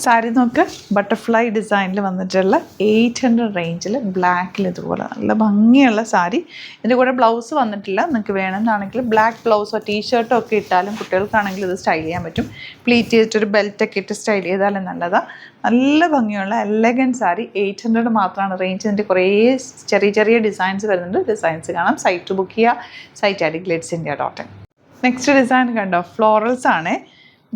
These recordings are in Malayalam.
സാരി നോക്ക് ബട്ടർഫ്ലൈ ഡിസൈനിൽ വന്നിട്ടുള്ള 800 റേഞ്ചിൽ ബ്ലാക്കിൽ ഇതുപോലെ നല്ല ഭംഗിയുള്ള സാരി. ഇതിൻ്റെ കൂടെ ബ്ലൗസ് വന്നിട്ടില്ല. നിങ്ങൾക്ക് വേണമെന്നാണെങ്കിൽ ബ്ലാക്ക് ബ്ലൗസോ ടീഷർട്ടോ ഒക്കെ ഇട്ടാലും കുട്ടികൾക്കാണെങ്കിൽ ഇത് സ്റ്റൈൽ ചെയ്യാൻ പറ്റും. പ്ലീറ്റ് ചെയ്തിട്ടൊരു ബെൽറ്റൊക്കെ ഇട്ട് സ്റ്റൈൽ ചെയ്താലും നല്ലതാണ്. നല്ല ഭംഗിയുള്ള എലഗൻറ്റ് സാരി. 800 മാത്രമാണ് റേഞ്ച്. ഇതിൻ്റെ കുറേ ചെറിയ ചെറിയ ഡിസൈൻസ് വരുന്നുണ്ട്. ഡിസൈൻസ് കാണാം. സൈറ്റ് ബുക്ക് ചെയ്യുക. Site @glitzindia.in. നെക്സ്റ്റ് ഡിസൈൻ കണ്ടോ, ഫ്ലോറൽസ് ആണ്.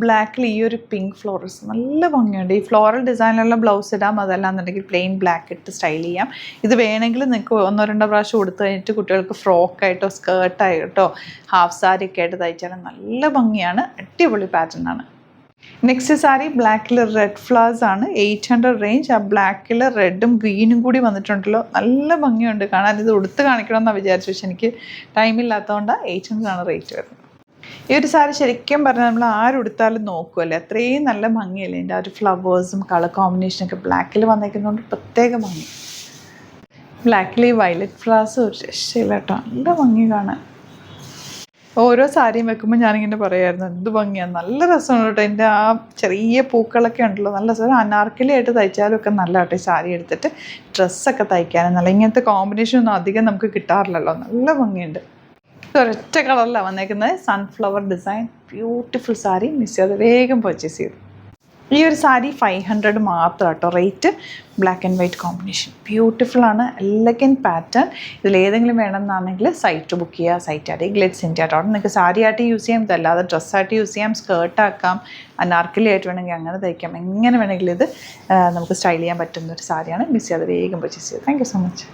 ബ്ലാക്കിൽ ഈ ഒരു പിങ്ക് ഫ്ലോറൽസ് നല്ല ഭംഗിയുണ്ട്. ഈ ഫ്ലോറൽ ഡിസൈനിലുള്ള ബ്ലൗസ് ഇടാം, അതല്ലാന്നുണ്ടെങ്കിൽ പ്ലെയിൻ ബ്ലാക്ക് ഇട്ട് സ്റ്റൈൽ ചെയ്യാം. ഇത് വേണമെങ്കിൽ നിങ്ങൾക്ക് 1-2 പ്രാവശ്യം കൊടുത്തു കഴിഞ്ഞിട്ട് കുട്ടികൾക്ക് ഫ്രോക്കായിട്ടോ സ്കേർട്ടായിട്ടോ ഹാഫ് സാരി ഒക്കെ ആയിട്ട് തയ്ച്ചാലും നല്ല ഭംഗിയാണ്. അടിപൊളി പാറ്റേൺ ആണ്. നെക്സ്റ്റ് സാരി ബ്ലാക്കിൽ റെഡ് ഫ്ലവേഴ്സ് ആണ്. 800 റേഞ്ച്. ആ ബ്ലാക്കിൽ റെഡും ഗ്രീനും കൂടി വന്നിട്ടുണ്ടല്ലോ, നല്ല ഭംഗിയുണ്ട് കാണാൻ. ഇത് ഉടുത്ത് കാണിക്കണമെന്നാണ് വിചാരിച്ചു, പക്ഷെ എനിക്ക് ടൈമില്ലാത്തതുകൊണ്ടാണ് 800 ആണ് റേറ്റ് വരുന്നത്. ഈ ഒരു സാരി ശരിക്കും പറഞ്ഞാൽ നമ്മൾ ആരുടുത്താലും നോക്കുമല്ലേ, അത്രയും നല്ല ഭംഗിയല്ലേ. എൻ്റെ ആ ഒരു ഫ്ലവേഴ്സും കളർ കോമ്പിനേഷനൊക്കെ ബ്ലാക്കിൽ വന്നേക്കുന്നതുകൊണ്ട് പ്രത്യേക ഭംഗി. ബ്ലാക്കിൽ ഈ വയലറ്റ് ഫ്ലവേഴ്സ് ഒരു രക്ഷയില്ല കേട്ടോ, നല്ല ഭംഗി കാണാൻ. ഓരോ സാരിയും വെക്കുമ്പോൾ ഞാനിങ്ങനെ പറയുമായിരുന്നു എന്ത് ഭംഗിയാണ്, നല്ല രസമാണ് കേട്ടോ. എൻ്റെ ആ ചെറിയ പൂക്കളൊക്കെ ഉണ്ടല്ലോ, നല്ല രസം. അനാർക്കലി ആയിട്ട് തയ്ച്ചാലും ഒക്കെ നല്ല കേട്ടോ. ഈ സാരി എടുത്തിട്ട് ഡ്രസ്സൊക്കെ തയ്ക്കാനും നല്ല. ഇങ്ങനത്തെ കോമ്പിനേഷൻ ഒന്നും അധികം നമുക്ക് കിട്ടാറില്ലല്ലോ, നല്ല ഭംഗിയുണ്ട്. ഒരൊറ്റ കളറിലാണ് വന്നേക്കുന്നത്. Sunflower design, beautiful sari. Miss ചെയ്യാതെ വേഗം പർച്ചേസ് ചെയ്തു. ഈ ഒരു സാരി 500 മാത്രം കേട്ടോ rate. Black and white combination, ബ്യൂട്ടിഫുള്ളാണ്. Elegant pattern. ഇതിലേതെങ്കിലും വേണമെന്നാണെങ്കിൽ സൈറ്റ് ബുക്ക് ചെയ്യുക. Site @glitzindia.in. നിങ്ങൾക്ക് സാരി ആയിട്ട് യൂസ് ചെയ്യാം, ഇതല്ലാതെ ഡ്രസ്സായിട്ട് യൂസ് ചെയ്യാം, സ്കേർട്ടാക്കാം, അനാർക്കലി ആയിട്ട് വേണമെങ്കിൽ അങ്ങനെ തയ്ക്കാം. എങ്ങനെ വേണമെങ്കിലും ഇത് നമുക്ക് സ്റ്റൈൽ ചെയ്യാൻ പറ്റുന്ന ഒരു സാരിയാണ്. മിസ് ചെയ്യാതെ വേഗം പർച്ചേസ് ചെയ്യുക. Thank you so much.